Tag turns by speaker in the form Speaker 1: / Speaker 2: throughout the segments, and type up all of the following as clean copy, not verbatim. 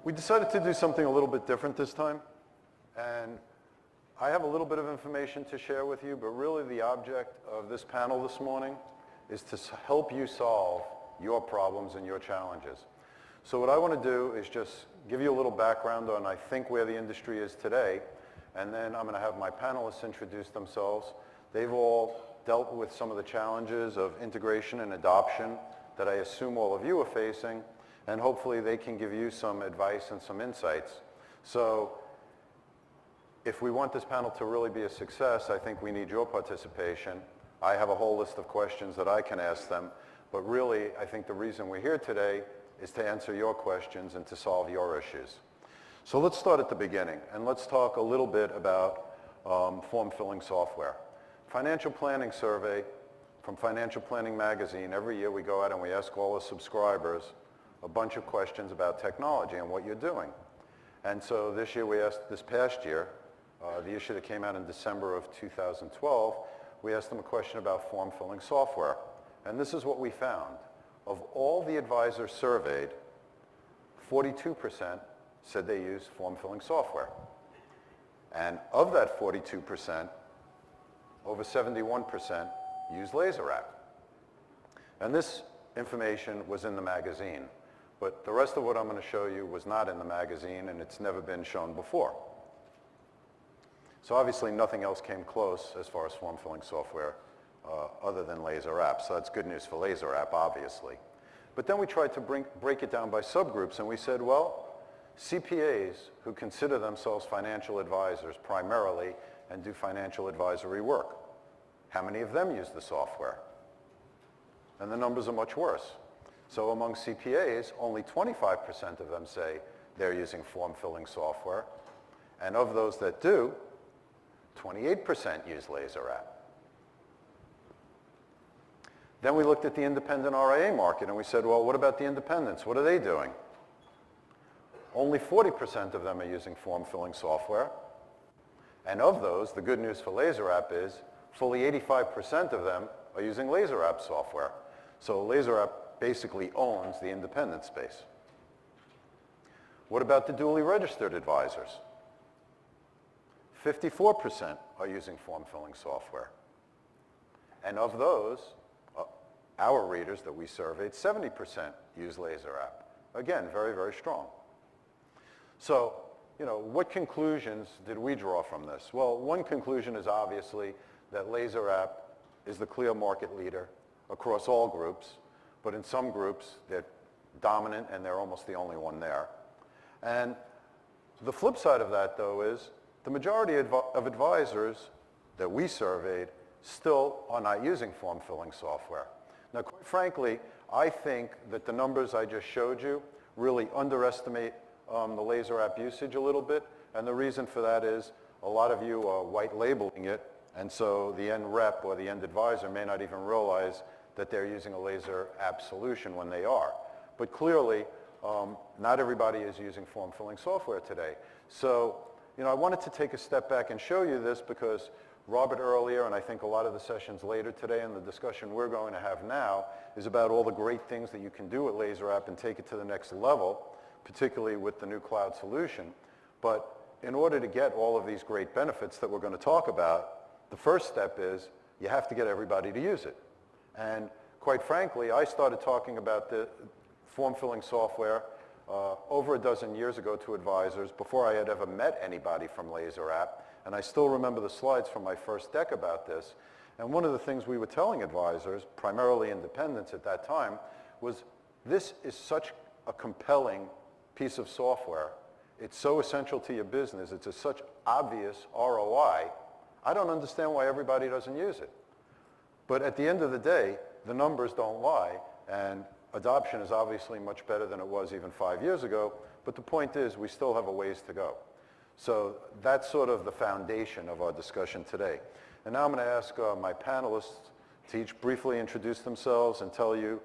Speaker 1: We decided to do something a little bit different this time, and I have a little bit of information to share with you, but really the object of this panel this morning is to help you solve your problems and your challenges. So what I want to do is just give you a little background on, I think, where the industry is today, and then I'm going to have my panelists introduce themselves. They've all dealt with some of the challenges of integration and adoption that I assume all of you are facing, and hopefully they can give you some advice and some insights. So if we want this panel to really be a success, I think we need your participation. I have a whole list of questions that I can ask them, but really I think the reason we're here today is to answer your questions and to solve your issues. So let's start at the beginning, and let's talk a little bit about form-filling software. Financial Planning Survey from Financial Planning Magazine. Every year we go out and we ask all the subscribers a bunch of questions about technology and what you're doing. And so this year we asked, this past year, the issue that came out in December of 2012, we asked them a question about form-filling software. And this is what we found. Of all the advisors surveyed, 42% said they use form-filling software. And of that 42%, over 71% use LaserApp. And this information was in the magazine. But the rest of what I'm going to show you was not in the magazine, and it's never been shown before. So obviously nothing else came close as far as form-filling software other than LaserApp. So that's good news for LaserApp, obviously. But then we tried to break it down by subgroups, and we said, well, CPAs who consider themselves financial advisors primarily and do financial advisory work, how many of them use the software? And the numbers are much worse. So among CPAs, only 25% of them say they're using form-filling software. And of those that do, 28% use LaserApp. Then we looked at the independent RIA market and we said, well, what about the independents? What are they doing? Only 40% of them are using form-filling software. And of those, the good news for LaserApp is fully 85% of them are using LaserApp software. So LaserApp basically owns the independent space. What about the duly registered advisors? 54% are using form-filling software. And of those, our readers that we surveyed, 70% use LaserApp. Again, very, very strong. So, what conclusions did we draw from this? Well, one conclusion is obviously that LaserApp is the clear market leader across all groups, but in some groups they're dominant and they're almost the only one there. And the flip side of that, though, is the majority of advisors that we surveyed still are not using form-filling software. Now, quite frankly, I think that the numbers I just showed you really underestimate the LaserApp usage a little bit, and the reason for that is a lot of you are white labeling it, and so the end rep or the end advisor may not even realize that they're using a LaserApp solution when they are. But clearly, not everybody is using form-filling software today. So, I wanted to take a step back and show you this because Robert earlier, and I think a lot of the sessions later today and the discussion we're going to have now is about all the great things that you can do with LaserApp and take it to the next level, particularly with the new cloud solution. But in order to get all of these great benefits that we're going to talk about, the first step is you have to get everybody to use it. And quite frankly, I started talking about the form-filling software over a dozen years ago to advisors before I had ever met anybody from LaserApp. And I still remember the slides from my first deck about this. And one of the things we were telling advisors, primarily independents at that time, was this is such a compelling piece of software. It's so essential to your business. It's a such obvious ROI. I don't understand why everybody doesn't use it. But at the end of the day, the numbers don't lie, and adoption is obviously much better than it was even 5 years ago, but the point is we still have a ways to go. So that's sort of the foundation of our discussion today. And now I'm going to ask my panelists to each briefly introduce themselves and tell you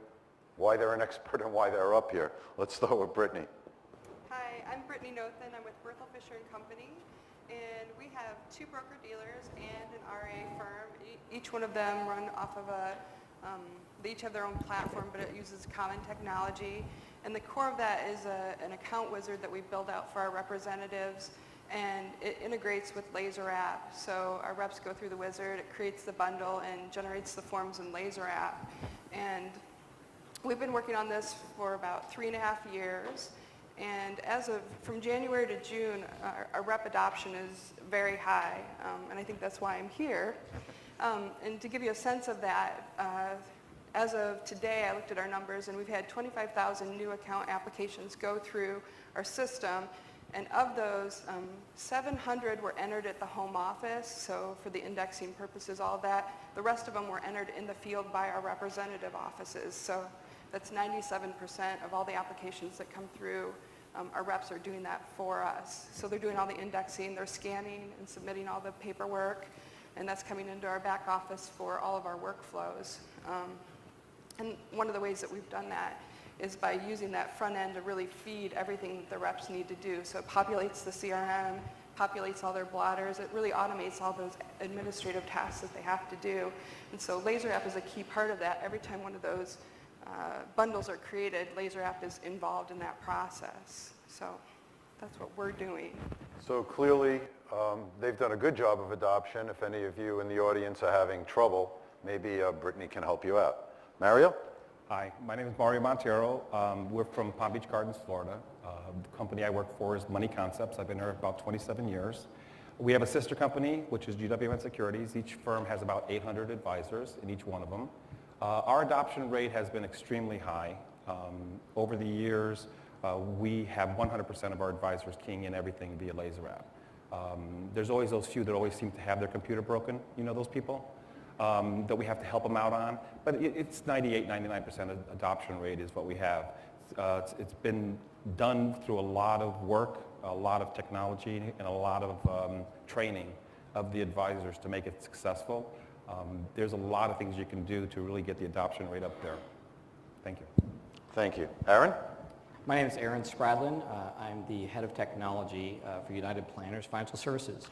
Speaker 1: why they're an expert and why they're up here. Let's start with Brittany.
Speaker 2: Hi, I'm Brittany Noethen. I'm with Berthel, Fisher & Company, and we have 2 broker-dealers and an RA firm. Each one of them run off of a They each have their own platform, but it uses common technology. And the core of that is an account wizard that we build out for our representatives, and it integrates with Laser App. So our reps go through the wizard, it creates the bundle, and generates the forms in Laser App. And we've been working on this for about 3.5 years. And from January to June, our rep adoption is very high, and I think that's why I'm here. And to give you a sense of that, as of today, I looked at our numbers, and we've had 25,000 new account applications go through our system, and of those, 700 were entered at the home office, so for the indexing purposes, all of that. The rest of them were entered in the field by our representative offices, so that's 97% of all the applications that come through. Our reps are doing that for us. So they're doing all the indexing, they're scanning and submitting all the paperwork, and that's coming into our back office for all of our workflows. And one of the ways that we've done that is by using that front end to really feed everything that the reps need to do. So it populates the CRM, populates all their blotters, it really automates all those administrative tasks that they have to do. And so Laser App is a key part of that. Every time one of those bundles are created, Laser App is involved in that process. So that's what we're doing.
Speaker 1: So clearly, they've done a good job of adoption. If any of you in the audience are having trouble, maybe Brittany can help you out. Mario?
Speaker 3: Hi, my name is Mario Monteiro. We're from Palm Beach Gardens, Florida. The company I work for is Money Concepts. I've been there about 27 years. We have a sister company, which is GWN Securities. Each firm has about 800 advisors in each one of them. Our adoption rate has been extremely high. Over the years, we have 100% of our advisors keying in everything via Laser App. There's always those few that always seem to have their computer broken. You know those people? That we have to help them out on. But it's 98, 99% adoption rate is what we have. It's been done through a lot of work, a lot of technology, and a lot of training of the advisors to make it successful. There's a lot of things you can do to really get the adoption rate up there. Thank you.
Speaker 1: Thank you. Aaron?
Speaker 4: My name is Aaron Spradlin. I'm the head of technology for United Planners Financial Services.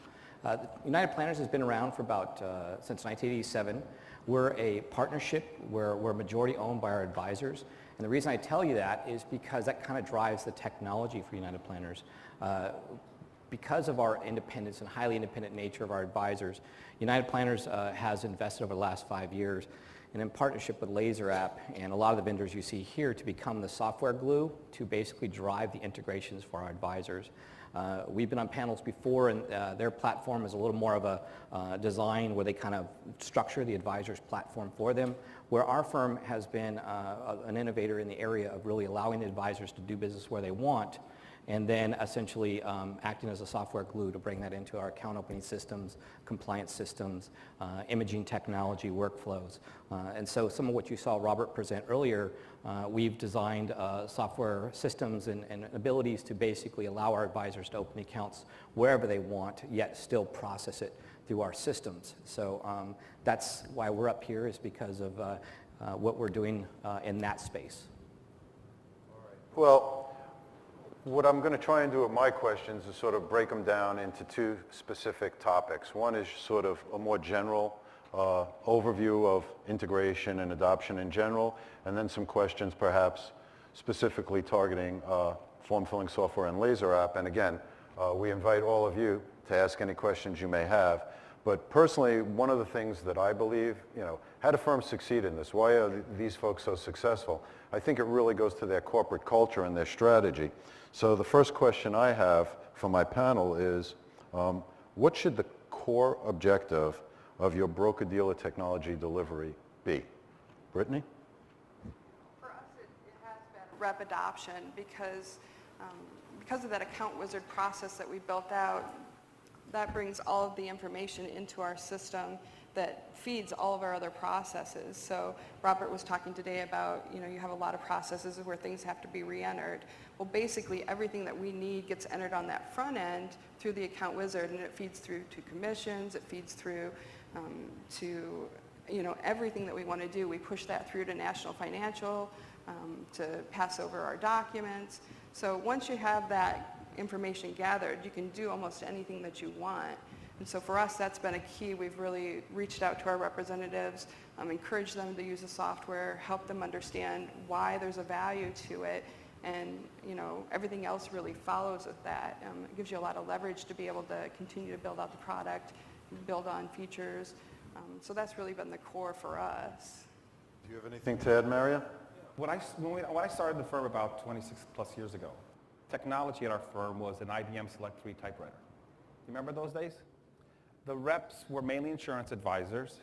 Speaker 4: United Planners has been around for about since 1987. We're a partnership where we're majority owned by our advisors. And the reason I tell you that is because that kind of drives the technology for United Planners. Because of our independence and highly independent nature of our advisors, United Planners has invested over the last 5 years and in partnership with Laser App and a lot of the vendors you see here to become the software glue to basically drive the integrations for our advisors. We've been on panels before, and their platform is a little more of a design where they kind of structure the advisor's platform for them, where our firm has been an innovator in the area of really allowing the advisors to do business where they want, and then essentially acting as a software glue to bring that into our account opening systems, compliance systems, imaging technology, workflows. And so some of what you saw Robert present earlier, we've designed software systems and abilities to basically allow our advisors to open accounts wherever they want, yet still process it through our systems. So that's why we're up here, is because of what we're doing in that space.
Speaker 1: Well, what I'm going to try and do with my questions is sort of break them down into two specific topics. One is sort of a more general overview of integration and adoption in general, and then some questions perhaps specifically targeting form filling software and Laser App. And again, we invite all of you to ask any questions you may have. But personally, one of the things that I believe, how do firms succeed in this? Why are these folks so successful? I think it really goes to their corporate culture and their strategy. So the first question I have for my panel is, what should the core objective of your broker-dealer technology delivery be? Brittany?
Speaker 2: For us, it has been rep adoption because of that account wizard process that we built out. That brings all of the information into our system that feeds all of our other processes. So Robert was talking today about, you have a lot of processes where things have to be re-entered. Well, basically everything that we need gets entered on that front end through the account wizard, and it feeds through to commissions, it feeds through to everything that we want to do. We push that through to National Financial to pass over our documents. So once you have that information gathered, you can do almost anything that you want. And so for us, that's been a key. We've really reached out to our representatives, encouraged them to use the software, help them understand why there's a value to it, and everything else really follows with that. It gives you a lot of leverage to be able to continue to build out the product, build on features. So that's really been the core for us.
Speaker 1: Do you have anything to add, Mario?
Speaker 3: When I started the firm about 26 plus years ago, technology at our firm was an IBM Select 3 typewriter. You remember those days? The reps were mainly insurance advisors.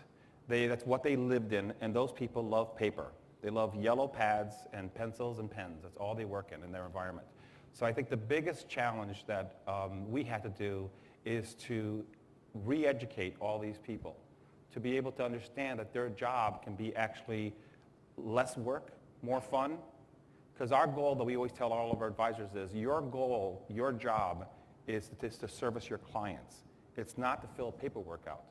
Speaker 3: That's what they lived in, and those people love paper. They love yellow pads and pencils and pens. That's all they work in their environment. So I think the biggest challenge that we had to do is to re-educate all these people to be able to understand that their job can be actually less work, more fun. Because our goal that we always tell all of our advisors is your goal, your job is to service your clients. It's not to fill paperwork out.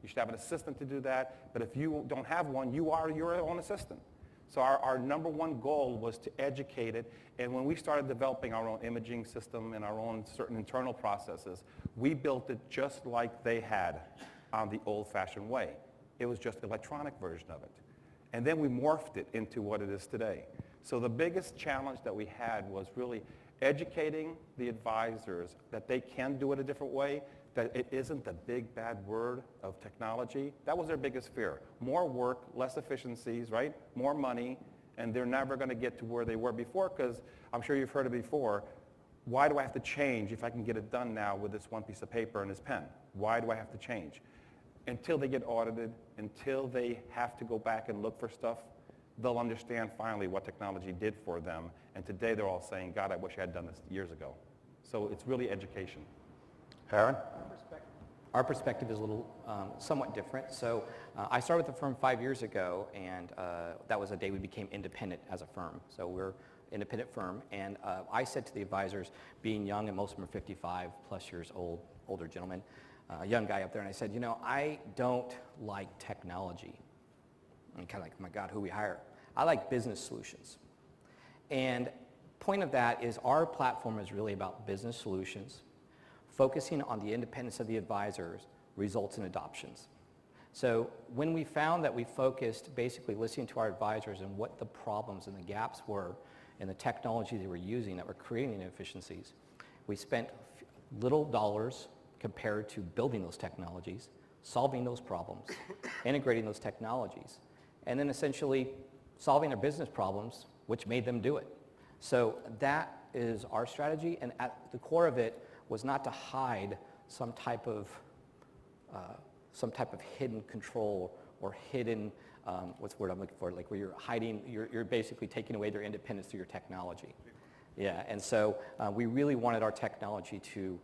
Speaker 3: You should have an assistant to do that, but if you don't have one, you are your own assistant. So our number one goal was to educate it, and when we started developing our own imaging system and our own certain internal processes, we built it just like they had on the old-fashioned way. It was just the electronic version of it. And then we morphed it into what it is today. So the biggest challenge that we had was really educating the advisors that they can do it a different way, that it isn't the big bad word of technology. That was their biggest fear. More work, less efficiencies, right? More money, and they're never going to get to where they were before, because I'm sure you've heard it before. Why do I have to change if I can get it done now with this one piece of paper and this pen? Why do I have to change? Until they get audited, until they have to go back and look for stuff, they'll understand finally what technology did for them. And today they're all saying, God, I wish I had done this years ago. So it's really education.
Speaker 1: Aaron?
Speaker 4: Our perspective is a little somewhat different. So I started with the firm 5 years ago, and that was the day we became independent as a firm. So we're an independent firm, and I said to the advisors, being young, and most of them are 55 plus years old, older gentlemen, a young guy up there, and I said, I don't like technology. I'm kind of like, oh my God, who we hire? I like business solutions. And point of that is our platform is really about business solutions. Focusing on the independence of the advisors results in adoptions. So when we found that we focused basically listening to our advisors and what the problems and the gaps were in the technology they were using that were creating inefficiencies, we spent little dollars compared to building those technologies, solving those problems, integrating those technologies, and then essentially solving their business problems, which made them do it. So that is our strategy, and at the core of it was not to hide some type of hidden control or hidden, what's the word I'm looking for, like where you're hiding, you're basically taking away their independence through your technology. Yeah, and so we really wanted our technology to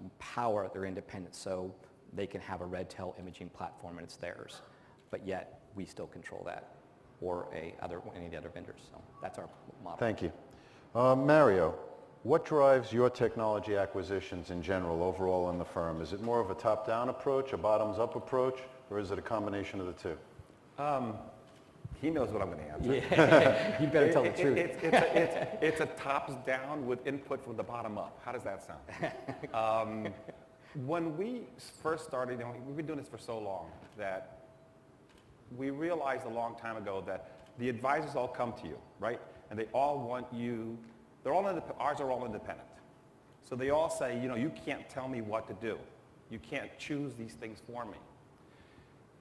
Speaker 4: empower their independence so they can have a Redtail imaging platform and it's theirs, but yet we still control that, or any of the other vendors. So that's our model.
Speaker 1: Thank you. Mario, what drives your technology acquisitions in general, overall in the firm? Is it more of a top-down approach, a bottoms-up approach, or is it a combination of the two?
Speaker 3: He knows what I'm going to answer.
Speaker 4: Yeah. You better tell the truth.
Speaker 3: It's a tops-down with input from the bottom up. How does that sound? When we first started, we've been doing this for so long that we realized a long time ago that the advisors all come to you, right? And they all want you, ours are all independent. So they all say, you can't tell me what to do. You can't choose these things for me.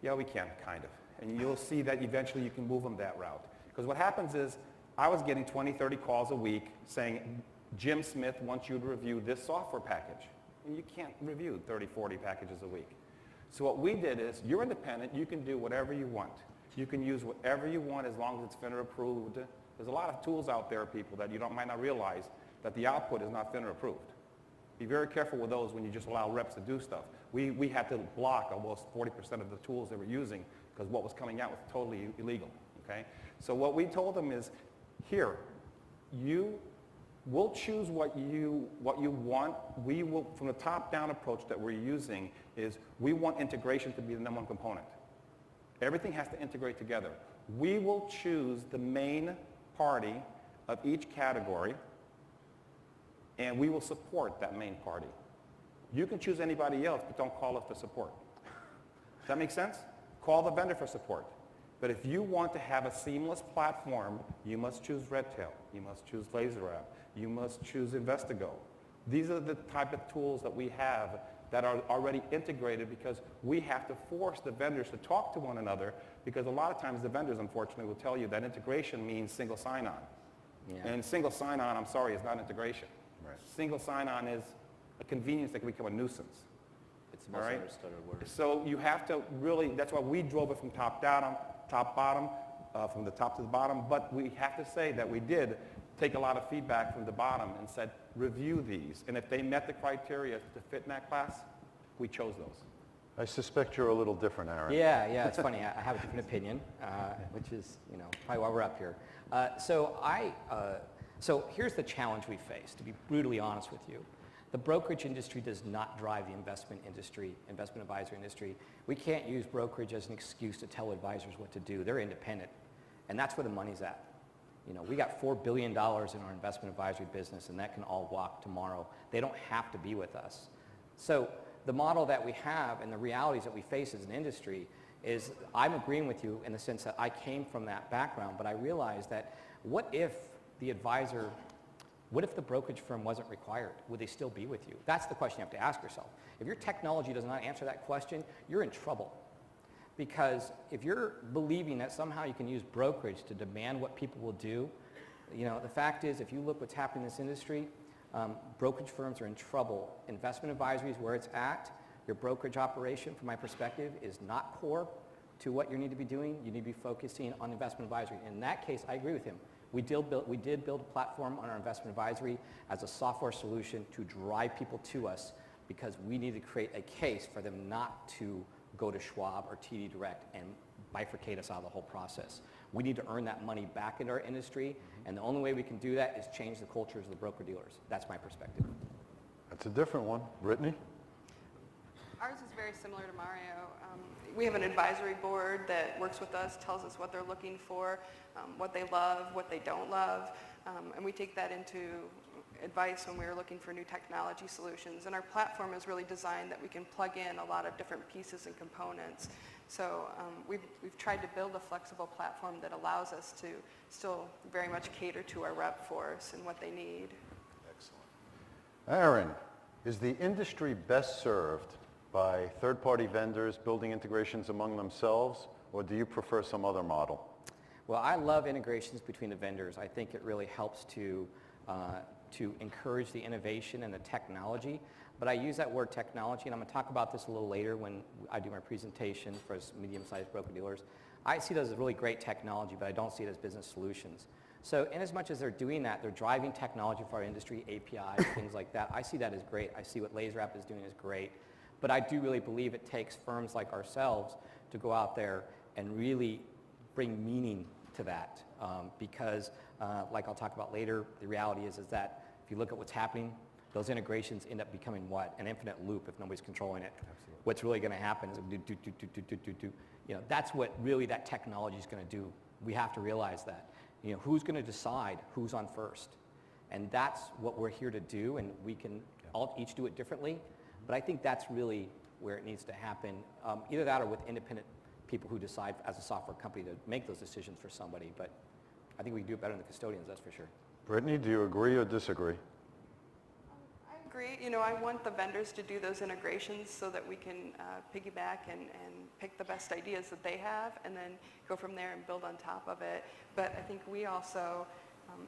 Speaker 3: Yeah, we can, kind of. And you'll see that eventually you can move them that route. Because what happens is, I was getting 20, 30 calls a week saying, Jim Smith wants you to review this software package. And you can't review 30, 40 packages a week. So what we did is, you're independent, you can do whatever you want. You can use whatever you want as long as it's FINRA approved. There's a lot of tools out there, people, that you might not realize that the output is not FINRA approved. Be very careful with those when you just allow reps to do stuff. We had to block almost 40% of the tools they were using because what was coming out was totally illegal, okay? So what we told them is, here, we'll choose what you want. We will, from the top-down approach that we're using, is we want integration to be the number one component. Everything has to integrate together. We will choose the main party of each category, and we will support that main party. You can choose anybody else, but don't call us for support. Does that make sense? Call the vendor for support. But if you want to have a seamless platform, you must choose Redtail. You must choose LaserApp. You must choose Investigo. These are the type of tools that we have that are already integrated, because we have to force the vendors to talk to one another, because a lot of times the vendors, unfortunately, will tell you that integration means single sign-on.
Speaker 4: Yeah.
Speaker 3: And single sign-on, I'm sorry, is not integration.
Speaker 1: Right.
Speaker 3: Single sign-on is a convenience that can become a nuisance.
Speaker 5: It's the most
Speaker 3: All right.
Speaker 5: understood word.
Speaker 3: So you have to really, that's why we drove it from top down, top bottom, from the top to the bottom, but we have to say that we did take a lot of feedback from the bottom and said, review these. And if they met the criteria to fit in that class, we chose those.
Speaker 1: I suspect you're a little different, Aaron.
Speaker 4: Yeah, it's funny. I have a different opinion, which is, probably why we're up here. So here's the challenge we face, to be brutally honest with you. The brokerage industry does not drive the investment advisory industry. We can't use brokerage as an excuse to tell advisors what to do. They're independent, and that's where the money's at. We got $4 billion in our investment advisory business, and that can all walk tomorrow. They don't have to be with us. So the model that we have and the realities that we face as an industry is, I'm agreeing with you in the sense that I came from that background, but I realized that what if the brokerage firm wasn't required? Would they still be with you? That's the question you have to ask yourself. If your technology does not answer that question, you're in trouble. Because if you're believing that somehow you can use brokerage to demand what people will do, the fact is, if you look what's happening in this industry, brokerage firms are in trouble. Investment advisory is where it's at. Your brokerage operation, from my perspective, is not core to what you need to be doing. You need to be focusing on investment advisory. In that case, I agree with him. We did build a platform on our investment advisory as a software solution to drive people to us, because we need to create a case for them not to go to Schwab or TD Direct and bifurcate us out of the whole process. We need to earn that money back into our industry, and the only way we can do that is change the cultures of the broker-dealers. That's my perspective.
Speaker 1: That's a different one. Brittany?
Speaker 2: Ours is very similar to Mario. We have an advisory board that works with us, tells us what they're looking for, what they love, what they don't love, and we take that into advice when we're looking for new technology solutions. And our platform is really designed that we can plug in a lot of different pieces and components. So we've tried to build a flexible platform that allows us to still very much cater to our rep force and what they need.
Speaker 1: Excellent. Aaron, is the industry best served by third-party vendors building integrations among themselves, or do you prefer some other model?
Speaker 4: Well, I love integrations between the vendors. I think it really helps to encourage the innovation and the technology. But I use that word technology, and I'm going to talk about this a little later when I do my presentation for medium-sized broker-dealers. I see those as really great technology, but I don't see it as business solutions. So in as much as they're doing that, they're driving technology for our industry, APIs, things like that. I see that as great. I see what LaserApp is doing as great. But I do really believe it takes firms like ourselves to go out there and really bring meaning to that. Because, like I'll talk about later, the reality is that if you look at what's happening, those integrations end up becoming what? An infinite loop if nobody's controlling it. Absolutely. What's really going to happen is do. That's what really that technology is going to do. We have to realize that. Who's going to decide who's on first? And that's what we're here to do, and we can all each do it differently. But I think that's really where it needs to happen. Either that or with independent people who decide as a software company to make those decisions for somebody. But I think we can do it better than the custodians, that's for sure.
Speaker 1: Brittany, do you agree or disagree?
Speaker 2: I agree. I want the vendors to do those integrations so that we can piggyback and pick the best ideas that they have and then go from there and build on top of it. But I think we also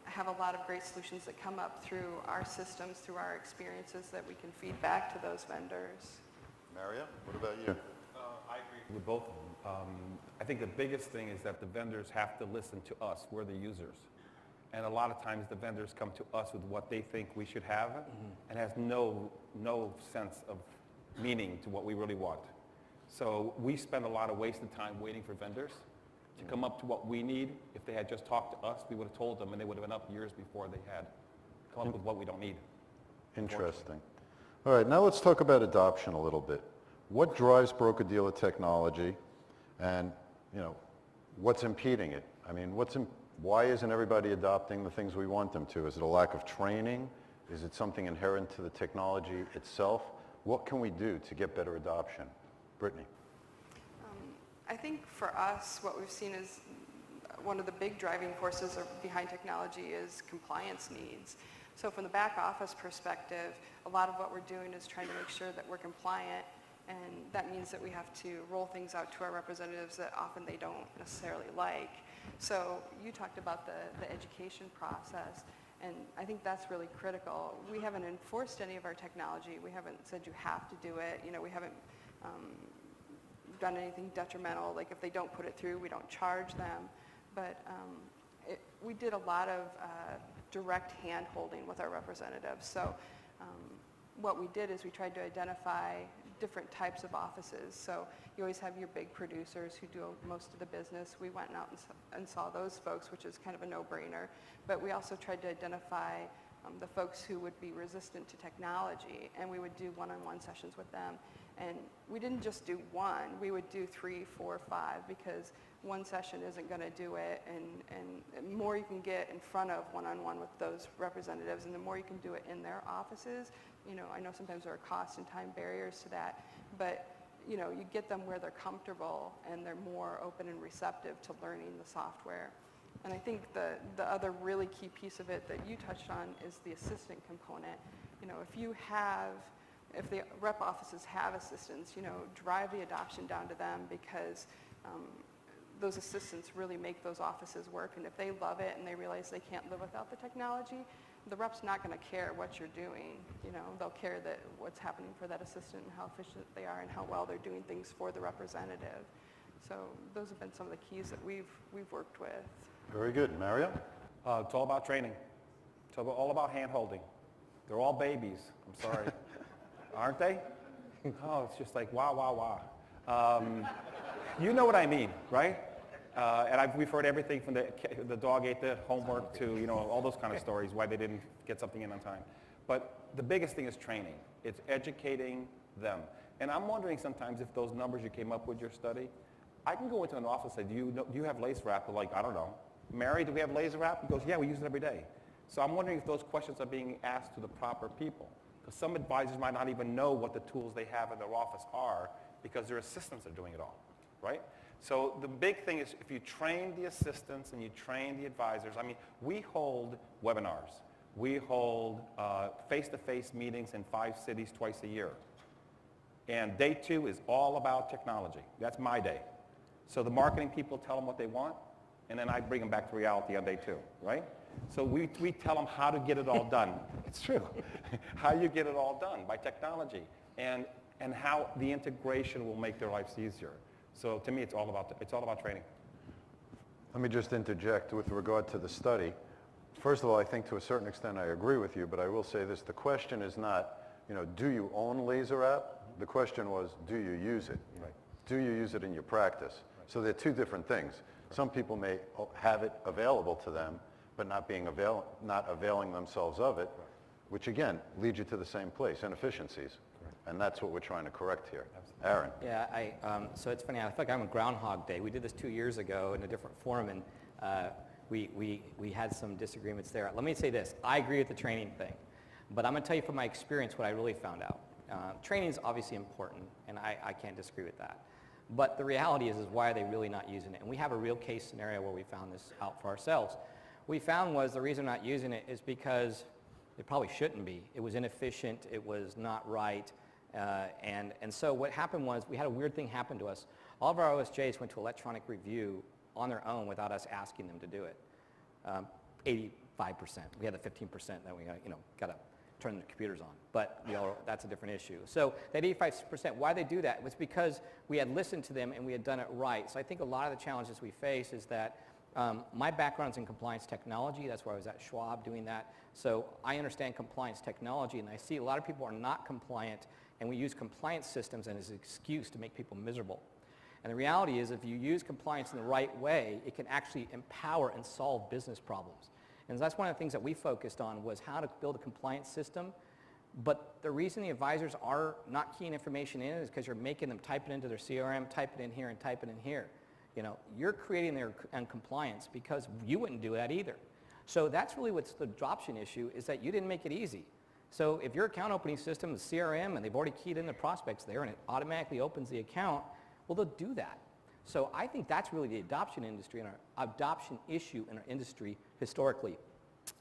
Speaker 2: have a lot of great solutions that come up through our systems, through our experiences that we can feed back to those vendors.
Speaker 1: Mario, what about you?
Speaker 3: I agree with both of them. I think the biggest thing is that the vendors have to listen to us. We're the users. And a lot of times the vendors come to us with what they think we should have and has no sense of meaning to what we really want. So we spend a lot of wasted time waiting for vendors to come up to what we need. If they had just talked to us, we would have told them, and they would have been up years before they had come up with what we don't need.
Speaker 1: Interesting. All right, now let's talk about adoption a little bit. What drives broker-dealer technology, and what's impeding it? I mean, why isn't everybody adopting the things we want them to? Is it a lack of training? Is it something inherent to the technology itself? What can we do to get better adoption? Brittany?
Speaker 2: I think for us, what we've seen is one of the big driving forces behind technology is compliance needs. So from the back office perspective, a lot of what we're doing is trying to make sure that we're compliant, and that means that we have to roll things out to our representatives that often they don't necessarily like. So you talked about the education process, and I think that's really critical. We haven't enforced any of our technology. We haven't said you have to do it. We haven't done anything detrimental. Like if they don't put it through, we don't charge them. But we did a lot of direct hand-holding with our representatives. So what we did is we tried to identify different types of offices. So you always have your big producers who do most of the business. We went out and saw those folks, which is kind of a no-brainer. But we also tried to identify the folks who would be resistant to technology, and we would do one-on-one sessions with them. And we didn't just do one, we would do 3, 4, 5, because one session isn't going to do it, and the more you can get in front of one-on-one with those representatives, and the more you can do it in their offices. I know sometimes there are cost and time barriers to that, but you get them where they're comfortable and they're more open and receptive to learning the software. And I think the other really key piece of it that you touched on is the assistant component. If the rep offices have assistants, drive the adoption down to them, because those assistants really make those offices work. And if they love it and they realize they can't live without the technology, the rep's not going to care what you're doing. They'll care that what's happening for that assistant and how efficient they are and how well they're doing things for the representative. So those have been some of the keys that we've worked with.
Speaker 1: Very good. Mario?
Speaker 3: It's all about training. It's all about hand-holding. They're all babies. I'm sorry. Aren't they? Oh, it's just like, wow, wow, wow. You know what I mean, right? And we've heard everything from the dog ate the homework to, all those kind of stories, why they didn't get something in on time. But the biggest thing is training. It's educating them. And I'm wondering sometimes if those numbers you came up with your study, I can go into an office and say, do you have laser wrap? They're like, I don't know. Mary, do we have laser wrap? He goes, yeah, we use it every day. So I'm wondering if those questions are being asked to the proper people. Because some advisors might not even know what the tools they have in their office are, because their assistants are doing it all, right? So the big thing is if you train the assistants and you train the advisors, we hold webinars. We hold face-to-face meetings in 5 cities twice a year. And day 2 is all about technology. That's my day. So the marketing people tell them what they want, and then I bring them back to reality on day 2, right? So we tell them how to get it all done. It's true. How you get it all done by technology, and how the integration will make their lives easier. So to me, it's all about training.
Speaker 1: Let me just interject with regard to the study. First of all, I think to a certain extent I agree with you, but I will say this. The question is not, do you own Laser App? The question was, do you use it?
Speaker 3: Right.
Speaker 1: Do you use it in your practice? Right. So they're 2 different things. Right. Some people may have it available to them, but not availing themselves of it, right, which again leads you to the same place, inefficiencies. Right. And that's what we're trying to correct here. Absolutely. Aaron?
Speaker 4: Yeah, so it's funny, I feel like I'm a Groundhog Day. We did this 2 years ago in a different forum, and we had some disagreements there. Let me say this, I agree with the training thing, but I'm going to tell you from my experience what I really found out. Training is obviously important, and I can't disagree with that. But the reality is why are they really not using it? And we have a real case scenario where we found this out for ourselves. What we found was the reason not using it is because it probably shouldn't be. It was inefficient, it was not right, and so what happened was we had a weird thing happen to us. All of our OSJs went to electronic review on their own without us asking them to do it. 85%. We had the 15% that we got to turn the computers on, but that's a different issue. So that 85%, why they do that was because we had listened to them and we had done it right. So I think a lot of the challenges we face is that my background's in compliance technology. That's why I was at Schwab doing that. So I understand compliance technology, and I see a lot of people are not compliant, and we use compliance systems as an excuse to make people miserable. And the reality is if you use compliance in the right way, it can actually empower and solve business problems. And that's one of the things that we focused on was how to build a compliance system. But the reason the advisors are not keying information in is because you're making them type it into their CRM, type it in here, and type it in here. You're creating their compliance because you wouldn't do that either. So that's really what's the adoption issue, is that you didn't make it easy. So if your account opening system is CRM and they've already keyed in the prospects there and it automatically opens the account, well, they'll do that. So I think that's really the adoption industry and our adoption issue in our industry historically.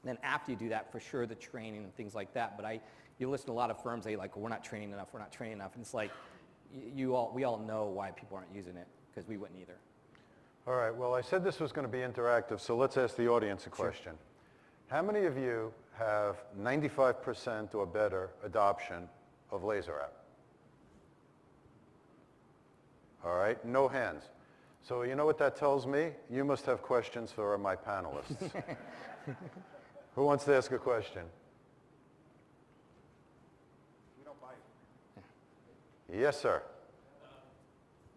Speaker 4: Then after you do that, for sure, the training and things like that. But you listen to a lot of firms, they like, well, we're not training enough, we're not training enough. And it's like, we all know why people aren't using it, because we wouldn't either.
Speaker 1: All right, well, I said this was going to be interactive, so let's ask the audience a question. How many of you have 95% or better adoption of Laser App? All right, no hands. So you know what that tells me? You must have questions for my panelists. Who wants to ask a question?
Speaker 3: We don't buy it.
Speaker 1: Yes, sir.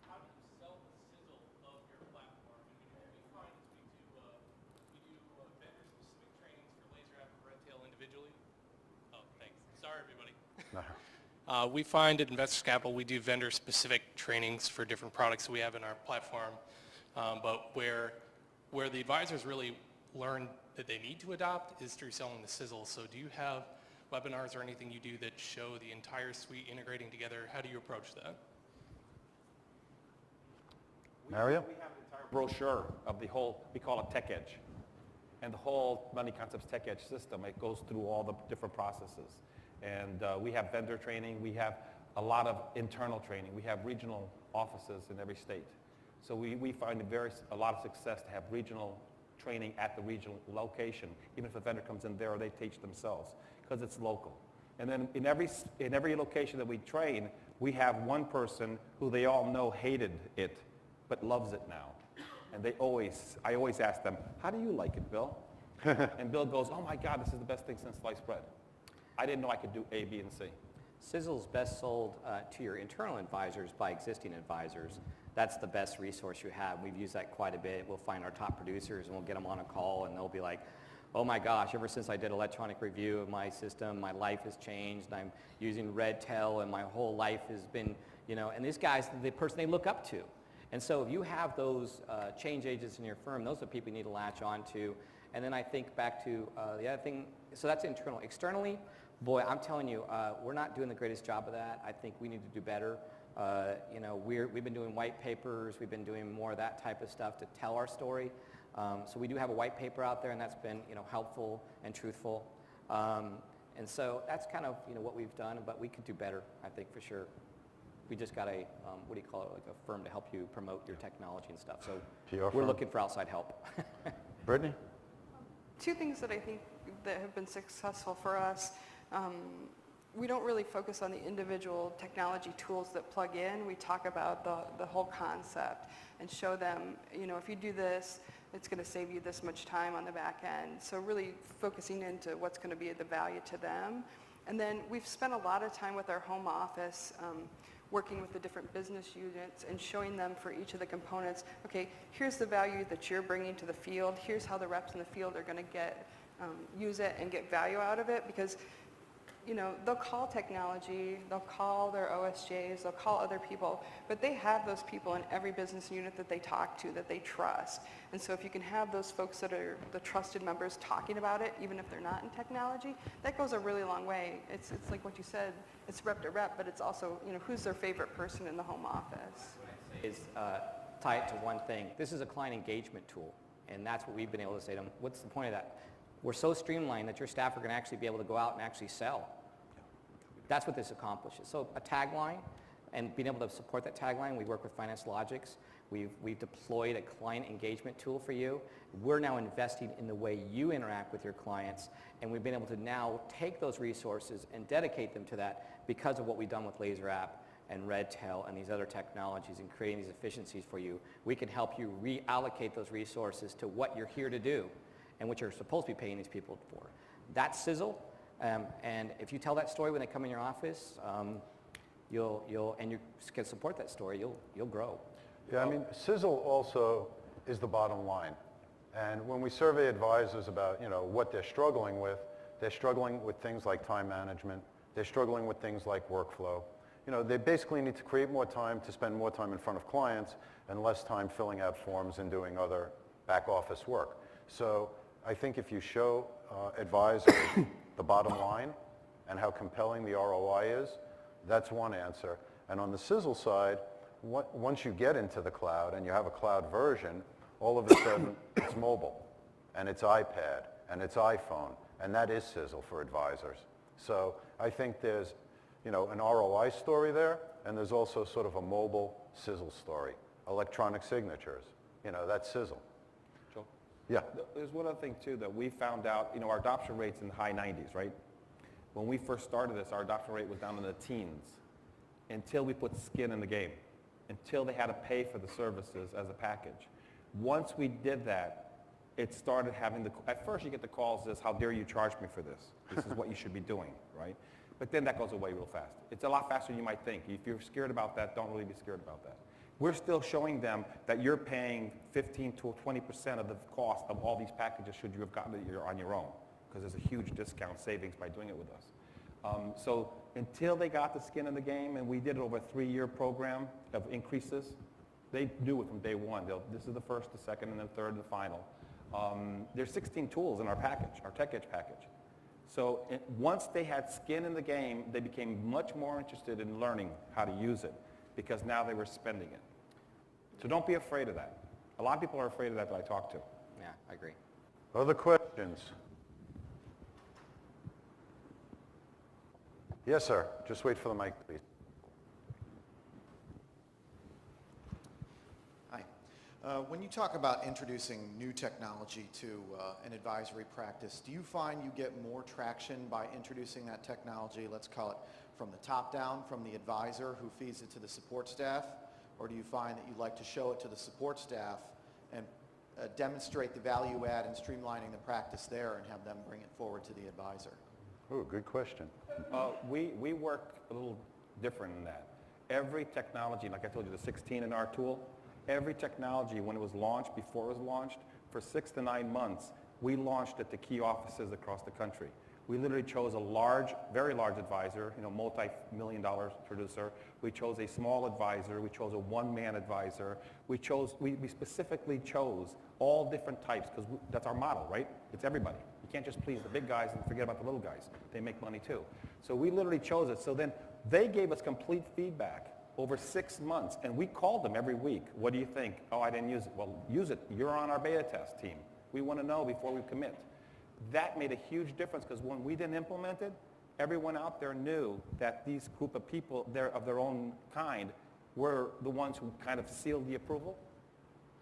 Speaker 5: How do you sell the sizzle of your platform? And what we find is we do vendor-specific trainings for Laser App and Berthel individually. Oh, thanks. Sorry, everybody. We find at Investors Capital we do vendor-specific trainings for different products we have in our platform, but where the advisors really learn that they need to adopt is through selling the sizzle. So do you have webinars or anything you do that show the entire suite integrating together? How do you approach that?
Speaker 1: Mario?
Speaker 3: We have an entire brochure of the whole, we call it Tech Edge. And the whole Money Concepts Tech Edge system, it goes through all the different processes. And we have vendor training, we have a lot of internal training, we have regional offices in every state. So we find a lot of success to have regional training at the regional location, even if a vendor comes in there or they teach themselves, because it's local. And then in every location that we train, we have one person who they all know hated it, but loves it now. And I always ask them, how do you like it, Bill? And Bill goes, oh my God, this is the best thing since sliced bread. I didn't know I could do A, B, and C.
Speaker 4: Sizzle's best sold to your internal advisors by existing advisors. That's the best resource you have. We've used that quite a bit. We'll find our top producers and we'll get them on a call and they'll be like, oh my gosh, ever since I did electronic review of my system, my life has changed. I'm using Redtail and my whole life has been, and this guy's the person they look up to. And so if you have those change agents in your firm, those are the people you need to latch on to. And then I think back to the other thing, so that's internal. Externally, boy, I'm telling you, we're not doing the greatest job of that. I think we need to do better. We've been doing white papers. We've been doing more of that type of stuff to tell our story. So we do have a white paper out there, and that's been helpful and truthful. And so that's kind of what we've done, but we could do better, I think, for sure. We just got a, like a firm to help you promote your technology and stuff. So
Speaker 1: PR
Speaker 4: we're
Speaker 1: firm?
Speaker 4: looking for outside help.
Speaker 1: Brittany?
Speaker 2: Two things that I think that have been successful for us. We don't really focus on the individual technology tools that plug in. We talk about the whole concept and show them, if you do this, it's going to save you this much time on the back end. So really focusing into what's going to be the value to them. And then we've spent a lot of time with our home office working with the different business units and showing them for each of the components, okay, here's the value that you're bringing to the field. Here's how the reps in the field are going to use it and get value out of it, because they'll call technology, they'll call their OSJs, they'll call other people, but they have those people in every business unit that they talk to, that they trust. And so if you can have those folks that are the trusted members talking about it, even if they're not in technology, that goes a really long way. It's like what you said, it's rep to rep, but it's also, who's their favorite person in the home office.
Speaker 4: Is tie it to one thing. This is a client engagement tool, and that's what we've been able to say to them. What's the point of that? We're so streamlined that your staff are going to actually be able to go out and actually sell. That's what this accomplishes. So a tagline, and being able to support that tagline, we work with Finance Logics. We've deployed a client engagement tool for you. We're now investing in the way you interact with your clients, and we've been able to now take those resources and dedicate them to that because of what we've done with Laser App and Redtail and these other technologies and creating these efficiencies for you. We can help you reallocate those resources to what you're here to do and what you're supposed to be paying these people for. That's Sizzle, and if you tell that story when they come in your office, you can support that story, you'll grow.
Speaker 1: Yeah, Sizzle also is the bottom line. And when we survey advisors about, what they're struggling with things like time management, they're struggling with things like workflow. They basically need to create more time to spend more time in front of clients and less time filling out forms and doing other back office work. So I think if you show advisors the bottom line and how compelling the ROI is, that's one answer. And on the sizzle side, once you get into the cloud and you have a cloud version, all of a sudden it's mobile, and it's iPad, and it's iPhone, and that is sizzle for advisors. So I think there's, you know, an ROI story there, and there's also sort of a mobile sizzle story. Electronic signatures, you know, that's sizzle.
Speaker 3: Joe?
Speaker 1: Yeah.
Speaker 3: There's one other thing too that we found out, you know, our adoption rate's in the high 90s, right? When we first started this, our adoption rate was down in the teens until we put skin in the game, until they had to pay for the services as a package. Once we did that, it started having at first you get the calls as, how dare you charge me for this? This is what you should be doing, right? But then that goes away real fast. It's a lot faster than you might think. If you're scared about that, don't really be scared about that. We're still showing them that you're paying 15 to 20% of the cost of all these packages should you have gotten it on your own, because there's a huge discount savings by doing it with us. So until they got the skin in the game, and we did it over a 3-year program of increases, they knew it from day one. This is the first, the second, and the third, and the final. There's 16 tools in our package, our Tech Edge package. So once they had skin in the game, they became much more interested in learning how to use it, because now they were spending it. So don't be afraid of that. A lot of people are afraid of that I talk to.
Speaker 4: Yeah, I agree.
Speaker 1: Other questions? Yes, sir. Just wait for the mic, please.
Speaker 6: Hi. When you talk about introducing new technology to an advisory practice, do you find you get more traction by introducing that technology, let's call it from the top down, from the advisor who feeds it to the support staff? Or do you find that you'd like to show it to the support staff and demonstrate the value add in streamlining the practice there and have them bring it forward to the advisor?
Speaker 1: Oh, good question.
Speaker 3: We work a little different in that. Every technology, like I told you, the 16 in our tool, every technology, when it was launched, before it was launched, for 6 to 9 months, we launched it to key offices across the country. We literally chose a large, very large advisor, you know, multi-million-dollar producer. We chose a small advisor. We chose a one-man advisor. We specifically chose all different types, because that's our model, right? It's everybody. You can't just please the big guys and forget about the little guys. They make money too. So we literally chose it. So then they gave us complete feedback over 6 months, and we called them every week. What do you think? Oh, I didn't use it. Well, use it. You're on our beta test team. We want to know before we commit. That made a huge difference, because when we didn't implement it, everyone out there knew that these group of people of their own kind were the ones who kind of sealed the approval.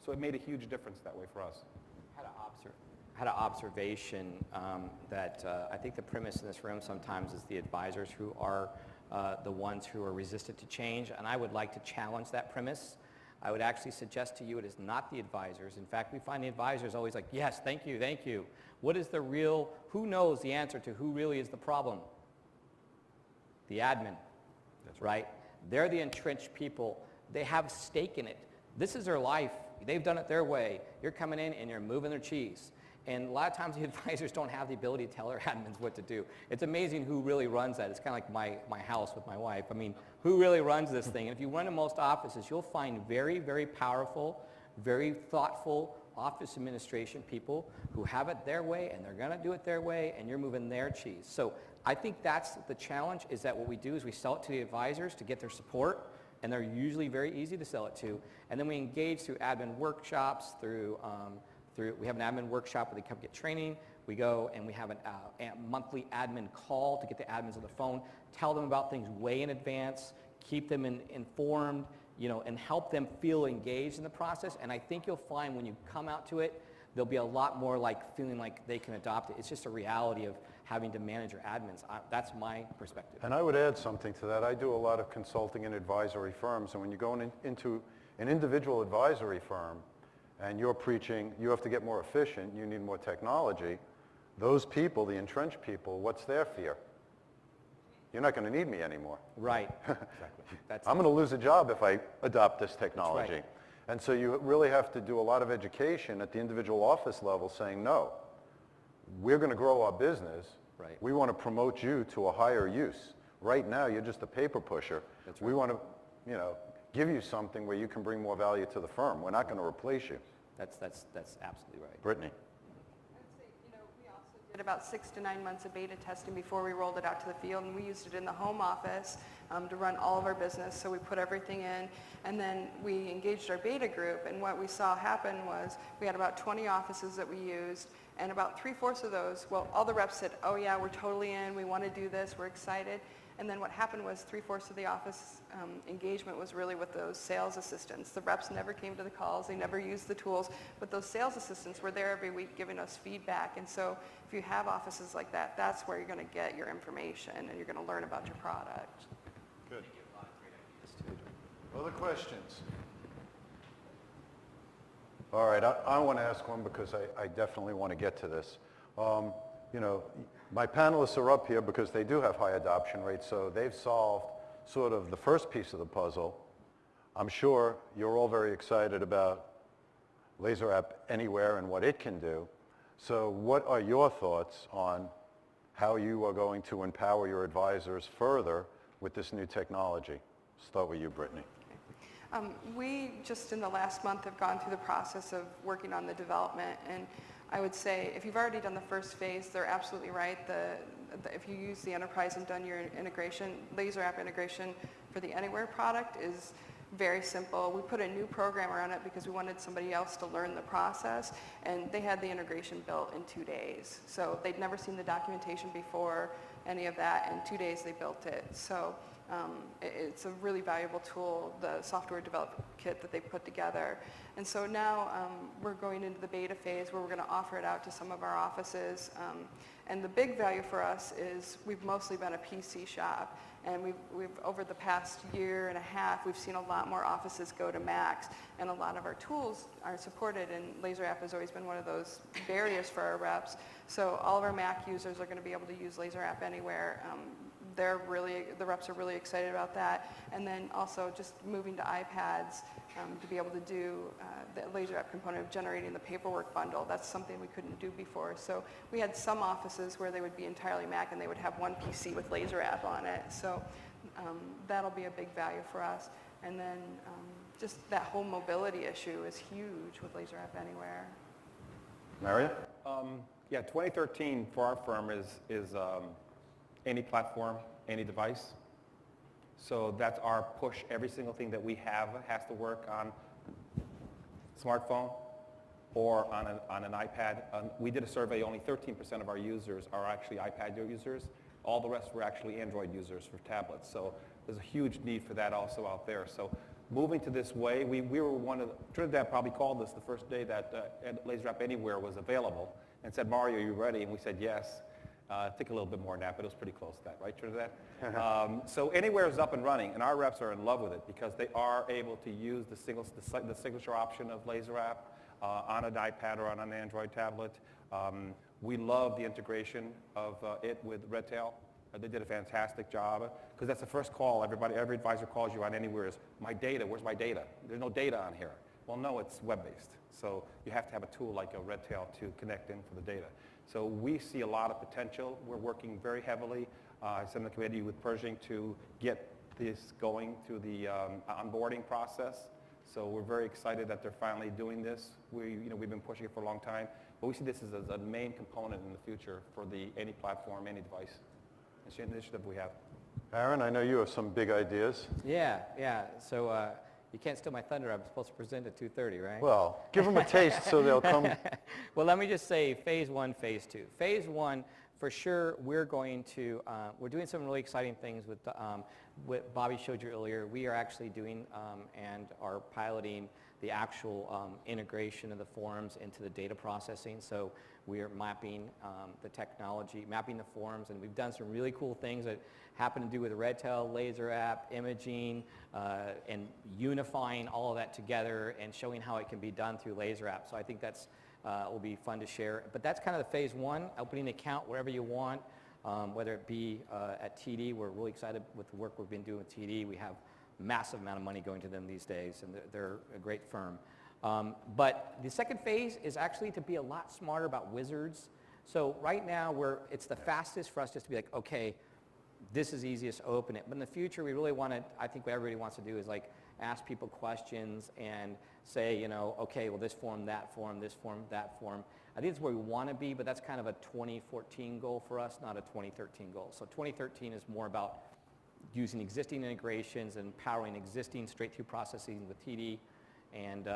Speaker 3: So it made a huge difference that way for us.
Speaker 4: Had an observation that I think the premise in this room sometimes is the advisors who are the ones who are resistant to change, and I would like to challenge that premise. I would actually suggest to you it is not the advisors. In fact, we find the advisors always like, yes, thank you, thank you. What is the real, who knows the answer to who really is the problem? The admin. That's right. They're the entrenched people. They have stake in it. This is their life. They've done it their way. You're coming in and you're moving their cheese. And a lot of times the advisors don't have the ability to tell their admins what to do. It's amazing who really runs that. It's kind of like my house with my wife. I mean, who really runs this thing? And if you run in most offices, you'll find very, very powerful, very thoughtful office administration people who have it their way, and they're going to do it their way, and you're moving their cheese. So I think that's the challenge, is that what we do is we sell it to the advisors to get their support, and they're usually very easy to sell it to. And then we engage through admin workshops, we have an admin workshop where they come get training. We go and we have a monthly admin call to get the admins on the phone, tell them about things way in advance, keep them informed, you know, and help them feel engaged in the process. And I think you'll find when you come out to it, there'll be a lot more like feeling like they can adopt it. It's just a reality of having to manage your admins. That's my perspective.
Speaker 1: And I would add something to that. I do a lot of consulting in advisory firms, and when you go into an individual advisory firm and you're preaching, you have to get more efficient, you need more technology, those people, the entrenched people, what's their fear? You're not going to need me anymore.
Speaker 4: Right. Exactly.
Speaker 1: I'm going to lose a job if I adopt this technology.
Speaker 4: Right.
Speaker 1: And so you really have to do a lot of education at the individual office level saying, no, we're going to grow our business.
Speaker 4: Right.
Speaker 1: We want to promote you to a higher use. Right now, you're just a paper pusher.
Speaker 4: That's right.
Speaker 1: We want to, you know, give you something where you can bring more value to the firm. We're not going to replace you.
Speaker 4: That's absolutely right.
Speaker 1: Brittany.
Speaker 2: I would say, you know, we also did about 6 to 9 months of beta testing before we rolled it out to the field, and we used it in the home office to run all of our business. So we put everything in, and then we engaged our beta group, and what we saw happen was we had about 20 offices that we used, and about 3/4 of those, well, all the reps said, oh yeah, we're totally in, we want to do this, we're excited. And then what happened was 3/4 of the office engagement was really with those sales assistants. The reps never came to the calls, they never used the tools, but those sales assistants were there every week giving us feedback. And so if you have offices like that, that's where you're going to get your information and you're going to learn about your product.
Speaker 1: Good. Other questions? All right, I want to ask one because I definitely want to get to this. You know, my panelists are up here because they do have high adoption rates, so they've solved sort of the first piece of the puzzle. I'm sure you're all very excited about Laser App Anywhere and what it can do. So what are your thoughts on how you are going to empower your advisors further with this new technology? Start with you, Brittany.
Speaker 2: We just in the last month have gone through the process of working on the development, and I would say if you've already done the first phase, they're absolutely right. If you use the enterprise and done your integration, Laser App integration for the Anywhere product is very simple. We put a new programmer on it because we wanted somebody else to learn the process, and they had the integration built in 2 days. So they'd never seen the documentation before, any of that. In 2 days they built it. So it's a really valuable tool, the software development kit that they put together. And so now we're going into the beta phase where we're going to offer it out to some of our offices. And the big value for us is we've mostly been a PC shop. And we've over the past year and a half, we've seen a lot more offices go to Macs. And a lot of our tools are supported, and Laser App has always been one of those barriers for our reps. So all of our Mac users are going to be able to use Laser App Anywhere. The reps are really excited about that. And then also just moving to iPads to be able to do the Laser App component of generating the paperwork bundle. That's something we couldn't do before. So we had some offices where they would be entirely Mac and they would have one PC with Laser App on it. So that'll be a big value for us. And then just that whole mobility issue is huge with Laser App Anywhere.
Speaker 1: Mario?
Speaker 3: Yeah, 2013 for our firm is any platform, any device. So that's our push. Every single thing that we have has to work on smartphone or on an iPad. We did a survey, only 13% of our users are actually iPad users. All the rest were actually Android users for tablets. So there's a huge need for that also out there. So moving to this way, we were one of Trinidad probably called us the first day that Laser App Anywhere was available and said, Mario, are you ready? And we said yes. Took a little bit more than that, but it was pretty close to that, right, Trinidad? So Anywhere is up and running, and our reps are in love with it because they are able to use the signature option of Laser App on an iPad or on an Android tablet. We love the integration of it with Redtail. They did a fantastic job because that's the first call every advisor calls you on Anywhere is, my data, where's my data? There's no data on here. Well, no, it's web-based. So you have to have a tool like a Redtail to connect in for the data. So we see a lot of potential. We're working very heavily. I sent the committee with Pershing to get this going through the onboarding process. So we're very excited that they're finally doing this. We've been pushing it for a long time, but we see this as a main component in the future for any platform, any device. It's an initiative we have.
Speaker 1: Aaron, I know you have some big ideas.
Speaker 4: Yeah. So you can't steal my thunder. I'm supposed to present at 2:30, right?
Speaker 1: Well, give them a taste so they'll come.
Speaker 4: Well, let me just say phase 1, phase 2. Phase 1, for sure, we're doing some really exciting things with what Bobby showed you earlier. We are actually doing and are piloting the actual integration of the forms into the data processing. So we are mapping the technology, mapping the forms, and we've done some really cool things that happen to do with Redtail, Laser App, imaging, and unifying all of that together and showing how it can be done through Laser App. So I think that's will be fun to share. But that's kind of the phase 1, opening an account wherever you want, whether it be at TD. We're really excited with the work we've been doing with TD. We have a massive amount of money going to them these days, and they're a great firm. But the second phase is actually to be a lot smarter about wizards. So right now, it's the fastest for us just to be like, okay, this is easiest to open it. But in the future, we really want to, I think what everybody wants to do is like ask people questions and say, okay, well, this form, that form, this form, that form. I think it's where we want to be, but that's kind of a 2014 goal for us, not a 2013 goal. So 2013 is more about using existing integrations and powering existing straight-through processing with TD and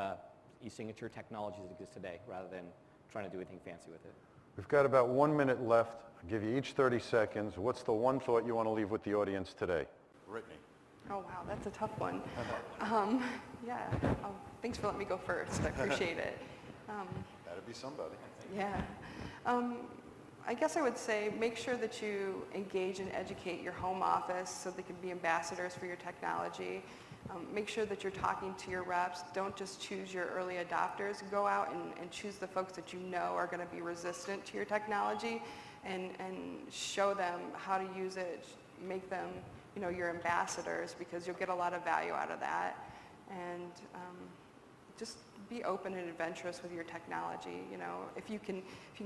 Speaker 4: e-signature technologies that exist today, rather than trying to do anything fancy with it.
Speaker 1: We've got about 1 minute left. I'll give you each 30 seconds. What's the one thought you want to leave with the audience today? Brittany.
Speaker 2: Oh, wow, that's a tough one. Yeah, thanks for letting me go first. I appreciate it.
Speaker 1: That'd be somebody.
Speaker 2: Yeah. I guess I would say make sure that you engage and educate your home office so they can be ambassadors for your technology. Make sure that you're talking to your reps. Don't just choose your early adopters. Go out and choose the folks that you know are going to be resistant to your technology and show them how to use it. Make them, your ambassadors, because you'll get a lot of value out of that. And just be open and adventurous with your technology. If you can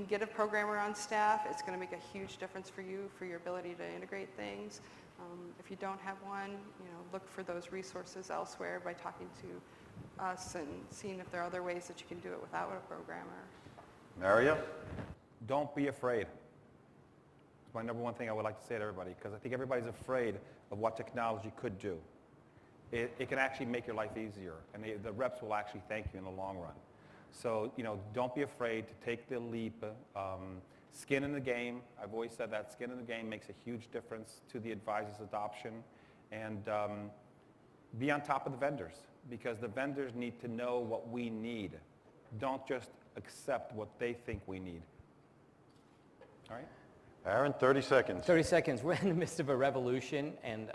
Speaker 2: get a programmer on staff, it's going to make a huge difference for you, for your ability to integrate things. If you don't have one, look for those resources elsewhere by talking to us and seeing if there are other ways that you can do it without a programmer.
Speaker 1: Mario?
Speaker 3: Don't be afraid. It's my number one thing I would like to say to everybody, because I think everybody's afraid of what technology could do. It can actually make your life easier, and the reps will actually thank you in the long run. So, don't be afraid to take the leap. Skin in the game. I've always said that skin in the game makes a huge difference to the advisor's adoption. And be on top of the vendors, because the vendors need to know what we need. Don't just accept what they think we need. All right?
Speaker 1: Aaron, 30 seconds.
Speaker 4: 30 seconds. We're in the midst of a revolution, and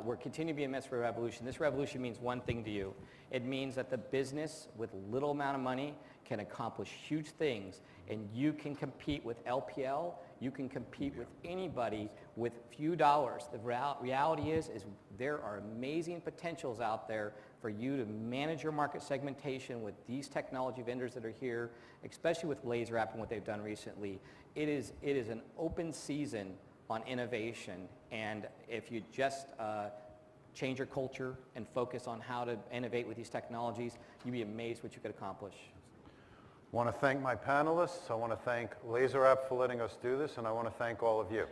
Speaker 4: we're continuing to be in the midst of a revolution. This revolution means one thing to you. It means that the business with little amount of money can accomplish huge things, and you can compete with LPL. You can compete with anybody with few dollars. The reality is there are amazing potentials out there for you to manage your market segmentation with these technology vendors that are here, especially with LaserApp and what they've done recently. It is an open season on innovation, and if you just change your culture and focus on how to innovate with these technologies, you'd be amazed what you could accomplish.
Speaker 1: I want to thank my panelists. I want to thank LaserApp for letting us do this, and I want to thank all of you.